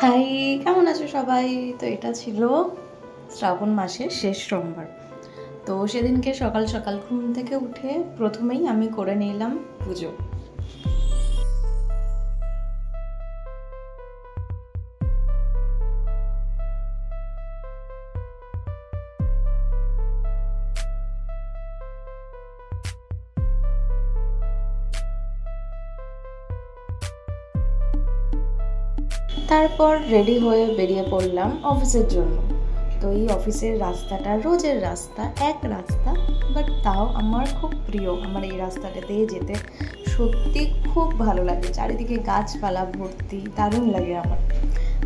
High, কেমন আছো সবাই? তো এটা ছিল শ্রাবণ মাসের শেষ সোমবার। তো সেদিনকে সকাল সকাল ঘুম থেকে উঠে প্রথমেই আমি করে নিলাম পুজো। তারপর রেডি হয়ে বেরিয়ে পড়লাম অফিসের জন্য। তো এই অফিসের রাস্তাটা রোজের রাস্তা, এক রাস্তা, বাট তাও আমার খুব প্রিয়। আমার এই রাস্তাটা দিয়ে যেতে সত্যি খুব ভালো লাগে, চারিদিকে গাছপালা ভর্তি, দারুণ লাগে আমার।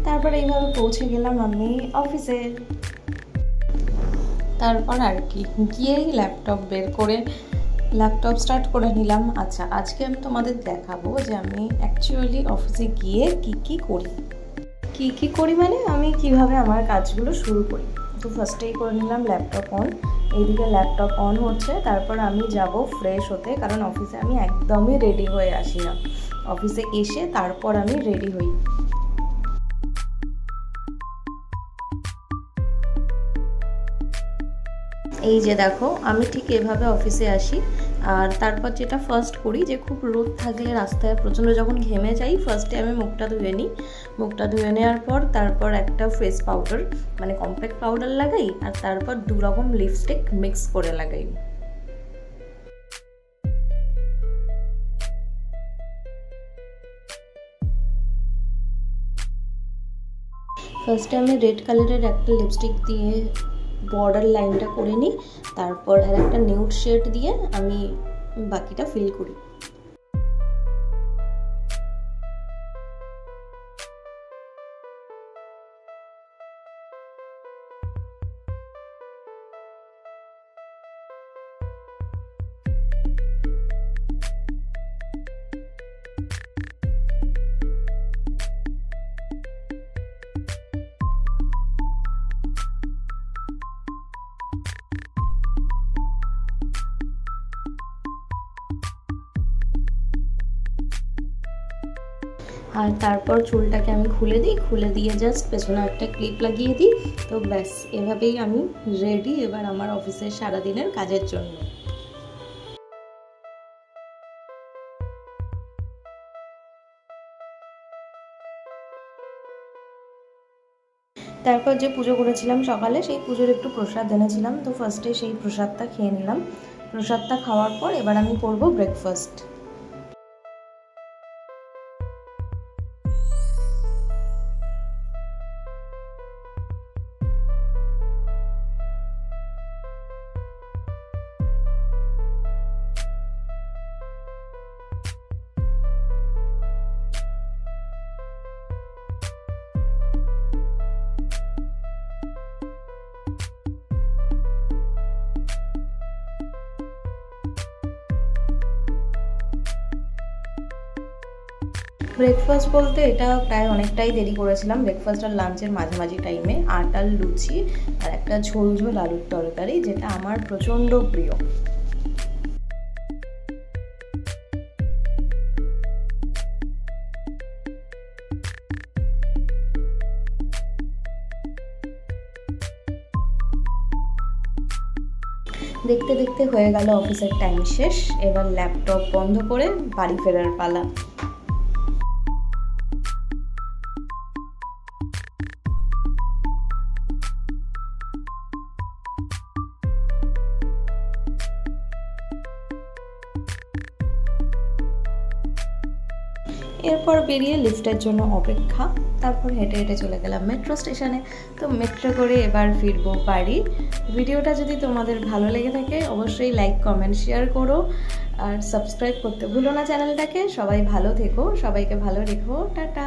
তারপর এইভাবে পৌঁছে গেলাম আমি অফিসে। তারপর আর কি গিয়েই ল্যাপটপ বের করে ল্যাপটপ স্টার্ট করে নিলাম। আচ্ছা, আজকে আমি তোমাদের দেখাবো যে আমি অ্যাকচুয়ালি অফিসে গিয়ে কি করি মানে আমি কিভাবে আমার কাজগুলো শুরু করি। তো ফার্স্টেই করে নিলাম ল্যাপটপ অন। এইদিকে ল্যাপটপ অন হচ্ছে, তারপর আমি যাব ফ্রেশ হতে, কারণ অফিসে আমি একদমই রেডি হয়ে আসি না। অফিসে এসে তারপর আমি রেডি হই। এই যে দেখো, আমি ঠিক এভাবে অফিসে আসি। আর তারপর যেটা ফার্স্ট করি, যে খুব রোদ থাকলে রাস্তায় প্রচণ্ড যখন ঘেমে যাই, ফার্স্টে আমি মুখটা ধুয়ে নিই। মুখটা ধুয়ে নেওয়ার পর তারপর একটা ফেস পাউডার মানে কম্প্যাক্ট পাউডার লাগাই, আর তারপর 2 রকম লিপস্টিক মিক্স করে লাগাই। ফার্স্টে আমি রেড কালারের একটা লিপস্টিক দিয়ে বর্ডার লাইনটা করে নিই, তারপর আর একটা নিউড শেড দিয়ে আমি বাকিটা ফিল করি। আর তারপর চুলটাকে আমি খুলে দিই, খুলে দিয়ে জাস্ট পেছনে একটা ক্লিপ লাগিয়ে দিই। তো ব্যাস, এভাবেই আমি রেডি এবার আমার অফিসের সারাদিনের কাজের জন্য। তারপর যে পুজো করেছিলাম সকালে, সেই পুজোর একটু প্রসাদ এনেছিলাম, তো ফার্স্টে সেই প্রসাদটা খেয়ে নিলাম। প্রসাদটা খাওয়ার পর এবার আমি করব ব্রেকফাস্ট। ব্রেকফাস্ট বলতে এটা প্রায় অনেকটাই দেরি করেছিলাম। ব্রেকফাস্ট আর লাঞ্চের মাঝামাঝি টাইমে আটার লুচি আর একটা ঝোল ঝোল আলুর তরকারি, যেটা আমার প্রচণ্ড প্রিয়। দেখতে দেখতে হয়ে গেল অফিসের টাইম শেষ। এবার ল্যাপটপ বন্ধ করে বাড়ি ফেরার পালা। এরপর বেরিয়ে লিফটের জন্য অপেক্ষা, তারপর হেঁটে হেঁটে চলে গেলাম মেট্রো স্টেশনে। তো মেট্রো করে এবার ফিরবো বাড়ি। ভিডিওটা যদি তোমাদের ভালো লেগে থাকে অবশ্যই লাইক, কমেন্ট, শেয়ার করো, আর সাবস্ক্রাইব করতে ভুলো না চ্যানেলটাকে। সবাই ভালো থেকো, সবাইকে ভালো রেখো, টাটা।